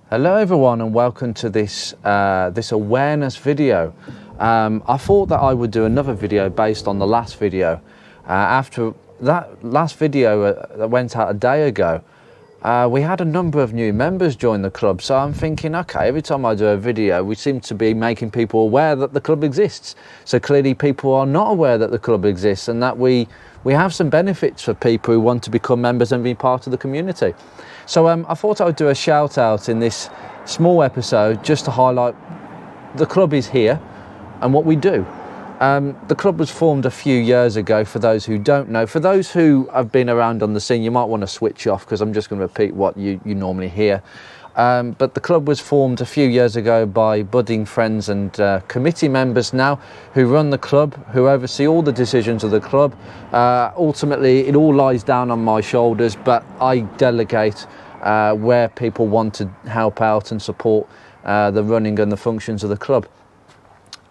Hello everyone and welcome to this awareness video. I thought that I would do another video based on the last video. After that last video that went out a day ago, we had a number of new members join the club, so I'm thinking, okay, every time I do a video we seem to be making people aware that the club exists. So clearly people are not aware that the club exists and that we have some benefits for people who want to become members and be part of the community. So I thought I would do a shout out in this small episode just to highlight the club is here and what we do. The club was formed a few years ago, for those who don't know. For those who have been around on the scene, you might want to switch off because I'm just going to repeat what you normally hear. But the club was formed a few years ago by budding friends and committee members now who run the club, who oversee all the decisions of the club. Ultimately, it all lies down on my shoulders, but I delegate where people want to help out and support the running and the functions of the club.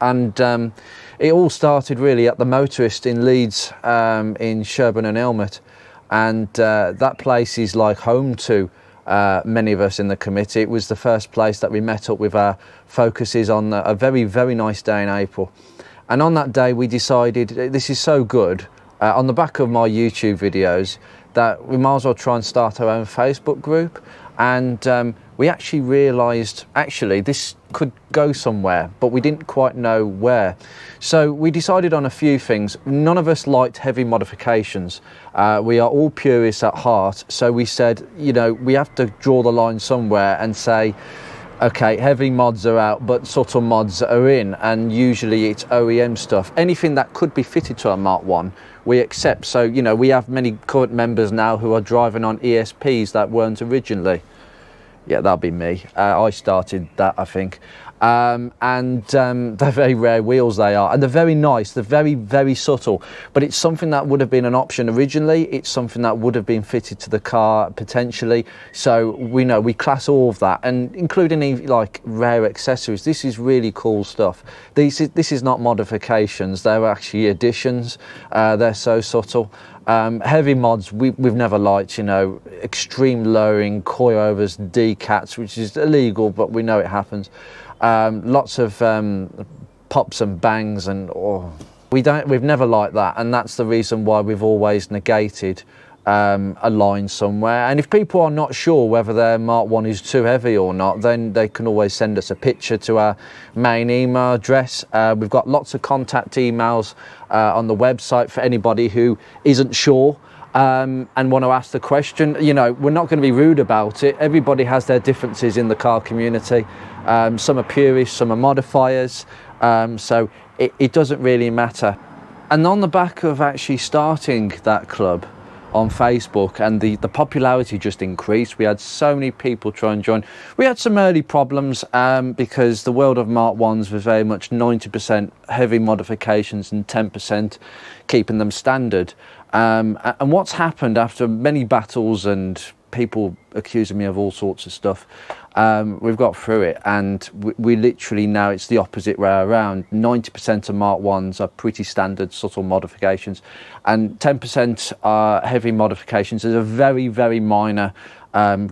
And it all started really at the Motorist in Leeds, in Sherburn and Elmet, and that place is like home to many of us in the committee. It was the first place that we met up with our focuses on a very, very nice day in April. And on that day we decided, this is so good, on the back of my YouTube videos, that we might as well try and start our own Facebook group. And we actually realised, actually, this could go somewhere, but we didn't quite know where. So we decided on a few things. None of us liked heavy modifications. We are all purists at heart. So we said, you know, we have to draw the line somewhere and say, okay, heavy mods are out, but subtle mods are in. And usually it's OEM stuff. Anything that could be fitted to a Mark 1, we accept. So, you know, we have many current members now who are driving on ESPs that weren't originally. Yeah, that'll be me. I started that, I think. They're very rare wheels, they are. And they're very nice. They're very, very subtle. But it's something that would have been an option originally. It's something that would have been fitted to the car potentially. So we know, we class all of that. And including like rare accessories. This is really cool stuff. This is not modifications. They're actually additions. They're so subtle. Heavy mods we've never liked, you know, extreme lowering, coilovers, decats, which is illegal, but we know it happens. Lots of pops and bangs, and we've never liked that, and that's the reason why we've always negated a line somewhere. And if people are not sure whether their Mark 1 is too heavy or not, then they can always send us a picture to our main email address. We've got lots of contact emails on the website for anybody who isn't sure and want to ask the question. You know, we're not going to be rude about it. Everybody has their differences in the car community. Some are purists, some are modifiers, so it doesn't really matter. And on the back of actually starting that club on Facebook, and the popularity just increased. We had so many people try and join. We had some early problems because the world of Mark 1s was very much 90% heavy modifications and 10% keeping them standard. And what's happened after many battles and people accusing me of all sorts of stuff, we've got through it, and we literally now it's the opposite way around. 90% of Mark 1s are pretty standard subtle modifications, and 10% are heavy modifications. There's a very, very minor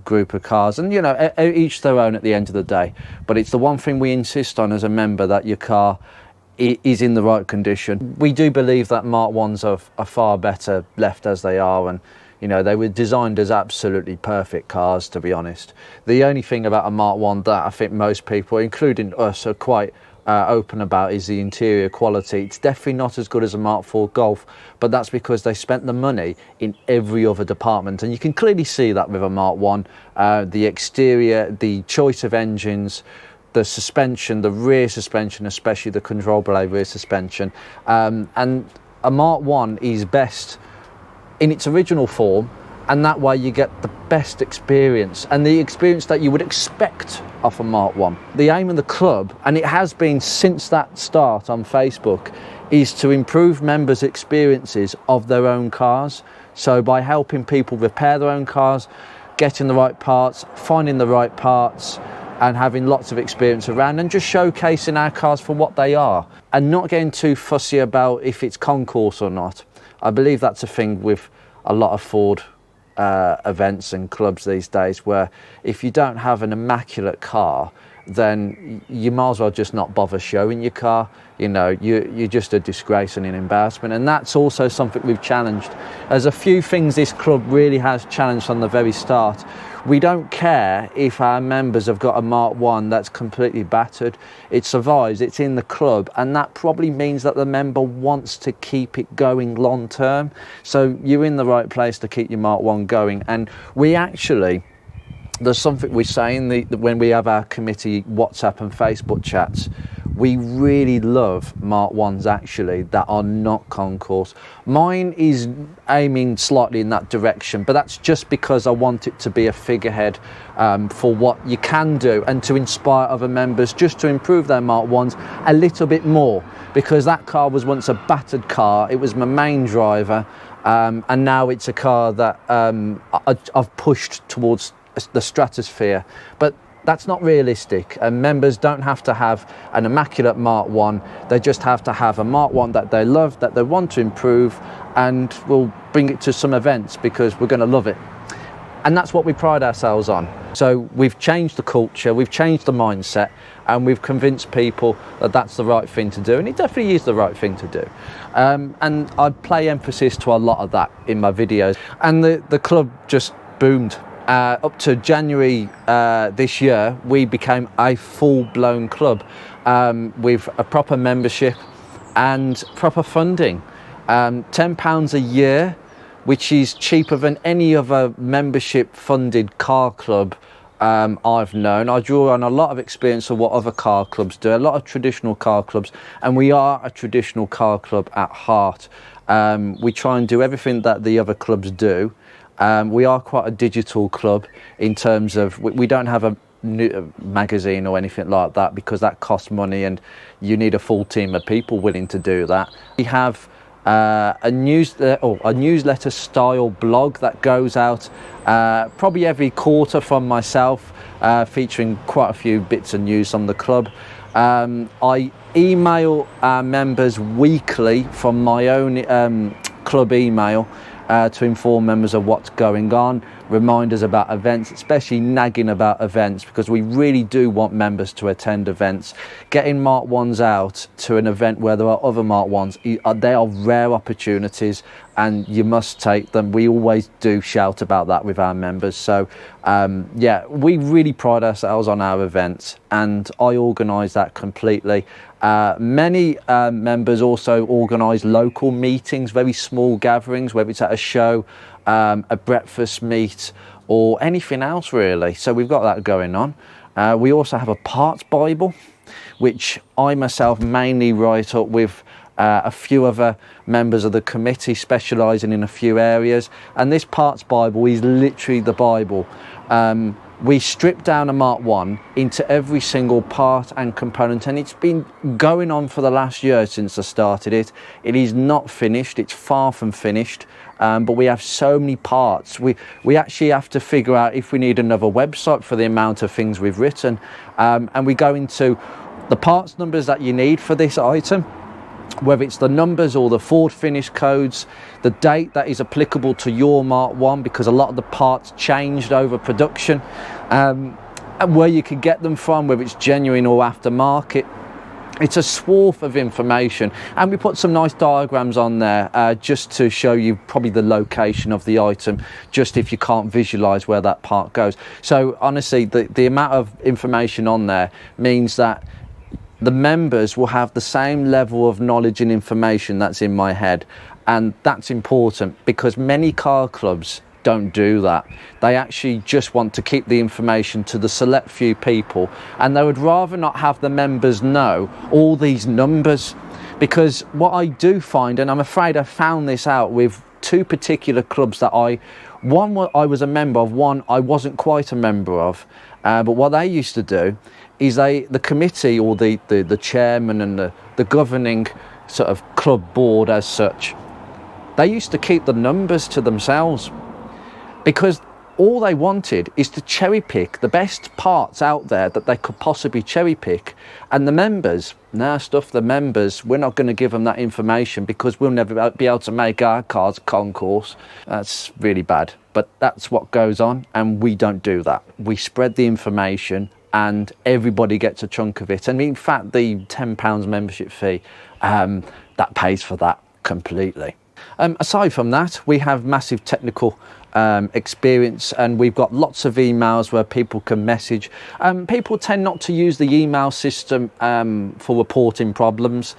group of cars, and you know, each their own at the end of the day. But it's the one thing we insist on as a member, that your car is in the right condition. We do believe that Mark 1s are far better left as they are, and you know, they were designed as absolutely perfect cars, to be honest. The only thing about a Mark 1 that I think most people, including us, are quite open about is the interior quality. It's definitely not as good as a Mark 4 Golf, but that's because they spent the money in every other department, and you can clearly see that with a Mark 1. The exterior, the choice of engines, the suspension, the rear suspension, especially the control blade rear suspension, and a Mark 1 is best in its original form, and that way you get the best experience, and the experience that you would expect off a Mark 1. The aim of the club, and it has been since that start on Facebook, is to improve members' experiences of their own cars. So by helping people repair their own cars, getting the right parts, finding the right parts, and having lots of experience around, and just showcasing our cars for what they are, and not getting too fussy about if it's concourse or not. I believe that's a thing with a lot of Ford events and clubs these days where if you don't have an immaculate car, then you might as well just not bother showing your car. You know, you're just a disgrace and an embarrassment. And that's also something we've challenged. There's a few things this club really has challenged from the very start. We don't care if our members have got a Mark 1 that's completely battered. It survives, it's in the club, and that probably means that the member wants to keep it going long term. So you're in the right place to keep your Mark 1 going. And we actually, there's something we say when we have our committee WhatsApp and Facebook chats. We really love Mark 1s actually that are not concourse. Mine is aiming slightly in that direction, but that's just because I want it to be a figurehead for what you can do and to inspire other members just to improve their Mark 1s a little bit more, because that car was once a battered car. It was my main driver, and now it's a car that I've pushed towards the stratosphere. But that's not realistic, and members don't have to have an immaculate Mark 1. They just have to have a Mark 1 that they love, that they want to improve, and we'll bring it to some events because we're going to love it. And that's what we pride ourselves on. So we've changed the culture, we've changed the mindset, and we've convinced people that that's the right thing to do, and it definitely is the right thing to do. And I play emphasis to a lot of that in my videos, and the club just boomed. Up to January this year, we became a full-blown club with a proper membership and proper funding. £10 a year, which is cheaper than any other membership-funded car club I've known. I draw on a lot of experience of what other car clubs do, a lot of traditional car clubs, and we are a traditional car club at heart. We try and do everything that the other clubs do. We are quite a digital club in terms of we don't have a magazine or anything like that, because that costs money and you need a full team of people willing to do that. We have a newsletter style blog that goes out probably every quarter from myself, featuring quite a few bits of news on the club. I email our members weekly from my own club email to inform members of what's going on, reminders about events, especially nagging about events, because we really do want members to attend events. Getting Mark 1s out to an event where there are other Mark 1s, they are rare opportunities and you must take them. We always do shout about that with our members. So yeah, we really pride ourselves on our events, and I organise that completely. Many members also organise local meetings, very small gatherings, whether it's at a show, a breakfast meet, or anything else really. So we've got that going on. We also have a parts Bible, which I myself mainly write up with a few other members of the committee specialising in a few areas. And this parts Bible is literally the Bible. We strip down a Mark 1 into every single part and component, and it's been going on for the last year since I started it. It is not finished, it's far from finished, but we have so many parts. We actually have to figure out if we need another website for the amount of things we've written, and we go into the parts numbers that you need for this item, whether it's the numbers or the Ford finish codes, the date that is applicable to your Mark 1, because a lot of the parts changed over production, and where you can get them from, whether it's genuine or aftermarket. It's a swath of information, and we put some nice diagrams on there just to show you probably the location of the item, just if you can't visualize where that part goes. So honestly, the amount of information on there means that the members will have the same level of knowledge and information that's in my head, and that's important because many car clubs don't do that. They actually just want to keep the information to the select few people, and they would rather not have the members know all these numbers, because what I do find, and I'm afraid I found this out with two particular clubs that I was a member of, one I wasn't quite a member of, but what they used to do is the committee, or the chairman and the governing sort of club board as such, they used to keep the numbers to themselves, because all they wanted is to cherry pick the best parts out there that they could possibly cherry pick. And the members, stuff the members, we're not going to give them that information because we'll never be able to make our cars concourse. That's really bad, but that's what goes on, and we don't do that. We spread the information and everybody gets a chunk of it. And in fact, the £10 membership fee, that pays for that completely. Aside from that, we have massive technical experience, and we've got lots of emails where people can message. People tend not to use the email system for reporting problems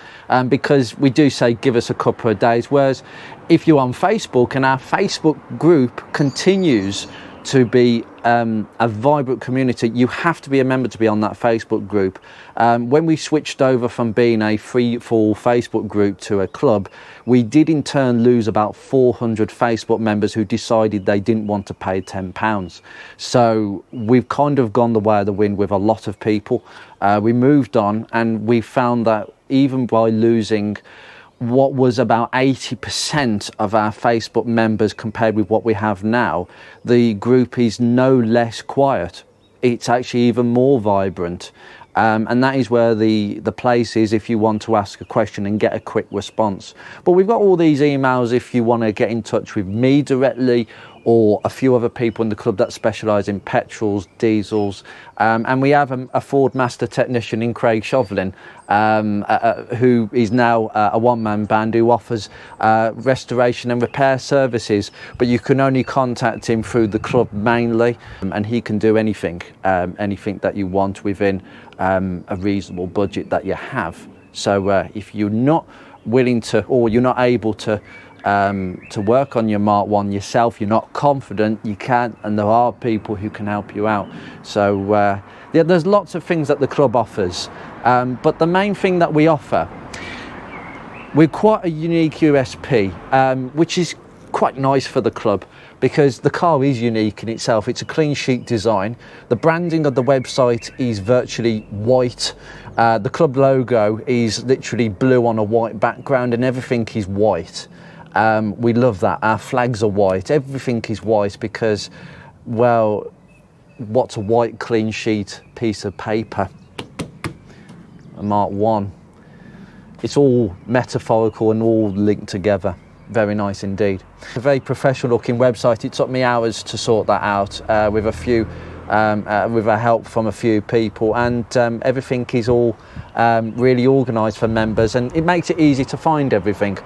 because we do say give us a couple of days, whereas if you're on Facebook and our Facebook group continues to be a vibrant community, you have to be a member to be on that Facebook group. When we switched over from being a free-for-all Facebook group to a club, we did in turn lose about 400 Facebook members who decided they didn't want to pay £10. So we've kind of gone the way of the wind with a lot of people. We moved on, and we found that even by losing what was about 80% of our Facebook members compared with what we have now, the group is no less quiet. It's actually even more vibrant. And that is where the place is if you want to ask a question and get a quick response. But we've got all these emails if you want to get in touch with me directly, or a few other people in the club that specialise in petrols, diesels, and we have a Ford Master technician in Craig Shovelin, who is now a one-man band who offers restoration and repair services, but you can only contact him through the club mainly, and he can do anything that you want within a reasonable budget that you have. So if you're not willing to, or you're not able to work on your Mark 1 yourself, you're not confident, you can, and there are people who can help you out. So there's lots of things that the club offers, but the main thing that we offer, we're quite a unique USP, which is quite nice for the club because the car is unique in itself. It's a clean sheet design. The branding of the website is virtually white. The club logo is literally blue on a white background, and everything is white. We love that. Our flags are white. Everything is white because, well, what's a white clean sheet piece of paper? A Mark 1. It's all metaphorical and all linked together. Very nice indeed. A very professional looking website. It took me hours to sort that out with a help from a few people, and everything is all really organised for members, and it makes it easy to find everything.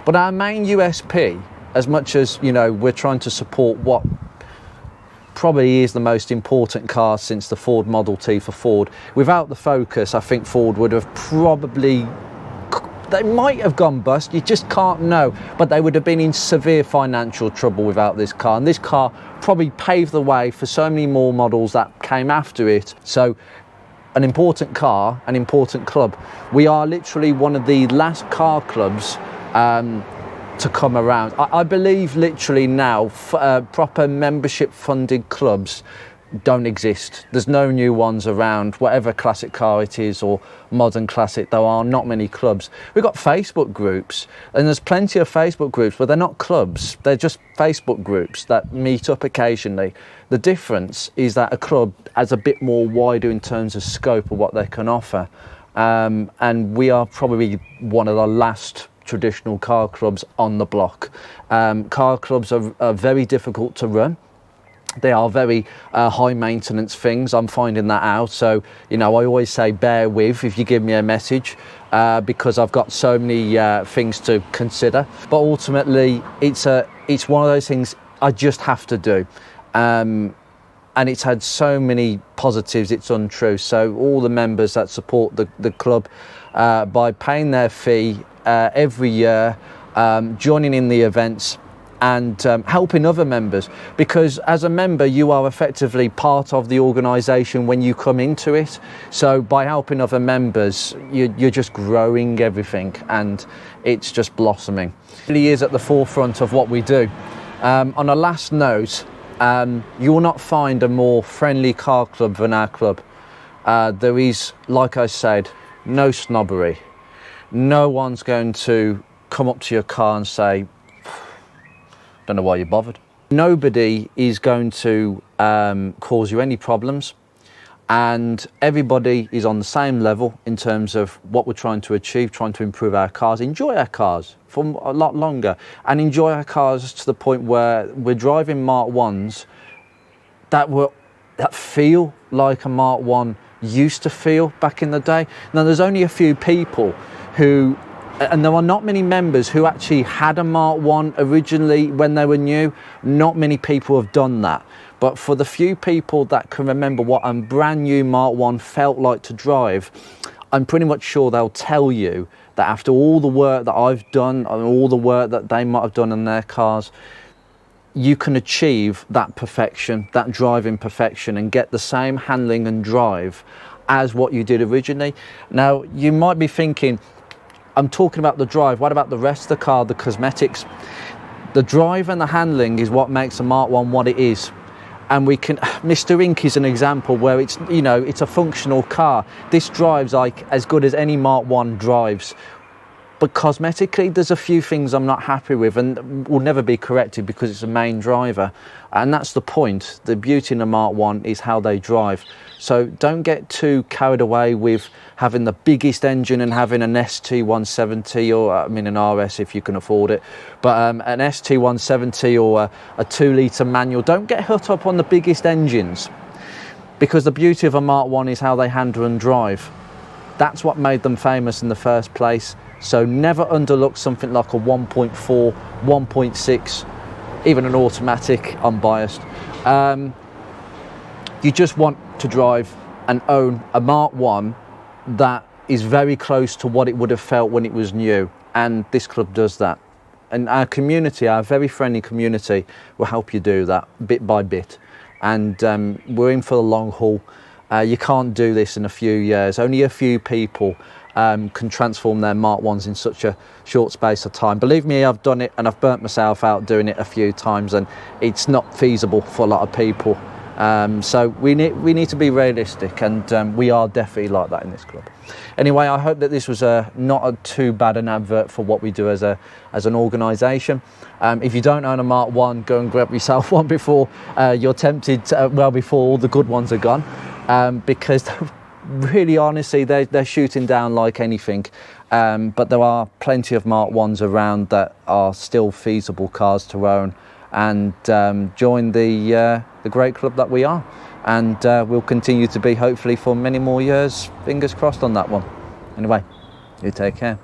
But our main USP, as much as, you know, we're trying to support what probably is the most important car since the Ford Model T for Ford. Without the Focus, I think Ford would have probably, they might have gone bust, you just can't know, but they would have been in severe financial trouble without this car. And this car probably paved the way for so many more models that came after it. So an important car, an important club. We are literally one of the last car clubs to come around. I believe literally now proper membership funded clubs don't exist. There's no new ones around, whatever classic car it is or modern classic. There are not many clubs. We've got Facebook groups, and there's plenty of Facebook groups, but they're not clubs. They're just Facebook groups that meet up occasionally. The difference is that a club has a bit more wider in terms of scope of what they can offer, and we are probably one of the last traditional car clubs on the block. Car clubs are very difficult to run. They are very high maintenance things. I'm finding that out. So, you know, I always say bear with if you give me a message because I've got so many things to consider. But ultimately, it's one of those things I just have to do. And it's had so many positives, it's untrue. So all the members that support the club by paying their fee every year, joining in the events, and helping other members, because as a member you are effectively part of the organisation when you come into it. So by helping other members, you're just growing everything, and it's just blossoming. It really is at the forefront of what we do. On a last note, you will not find a more friendly car club than our club. There is, like I said, no snobbery. No one's going to come up to your car and say, don't know why you bothered. Nobody is going to cause you any problems, and everybody is on the same level in terms of what we're trying to achieve, trying to improve our cars, enjoy our cars for a lot longer, and enjoy our cars to the point where we're driving Mark 1s that feel like a Mark 1 used to feel back in the day. Now, there's only a few people who, and there are not many members who actually had a Mark 1 originally when they were new. Not many people have done that. But for the few people that can remember what a brand new Mark 1 felt like to drive, I'm pretty much sure they'll tell you that after all the work that I've done and all the work that they might have done in their cars, you can achieve that perfection, that driving perfection, and get the same handling and drive as what you did originally. Now, you might be thinking, I'm talking about the drive, what about the rest of the car, the cosmetics? The drive and the handling is what makes a Mark 1 what it is. And we can, Mr. Ink is an example where it's, you know, it's a functional car. This drives like as good as any Mark 1 drives. But cosmetically, there's a few things I'm not happy with and will never be corrected because it's a main driver. And that's the point. The beauty in a Mark 1 is how they drive. So don't get too carried away with having the biggest engine and having an ST170 or, I mean, an RS if you can afford it, but an ST170 or a 2-litre manual. Don't get hooked up on the biggest engines, because the beauty of a Mark 1 is how they handle and drive. That's what made them famous in the first place. So never underlook something like a 1.4, 1.6, even an automatic, unbiased. You just want to drive and own a Mark 1 that is very close to what it would have felt when it was new. And this club does that. And our community, our very friendly community, will help you do that bit by bit. And we're in for the long haul. You can't do this in a few years. Only a few people can transform their Mark 1s in such a short space of time. Believe me, I've done it and I've burnt myself out doing it a few times, and it's not feasible for a lot of people. So we need to be realistic, and we are definitely like that in this club. Anyway, I hope that this was not too bad an advert for what we do as an organisation. If you don't own a Mark 1, go and grab yourself one before you're tempted, well before all the good ones are gone, because really honestly they're shooting down like anything. But there are plenty of Mark 1s around that are still feasible cars to own, and join the great club that we are, and we'll continue to be, hopefully, for many more years. Fingers crossed on that one. Anyway, you take care.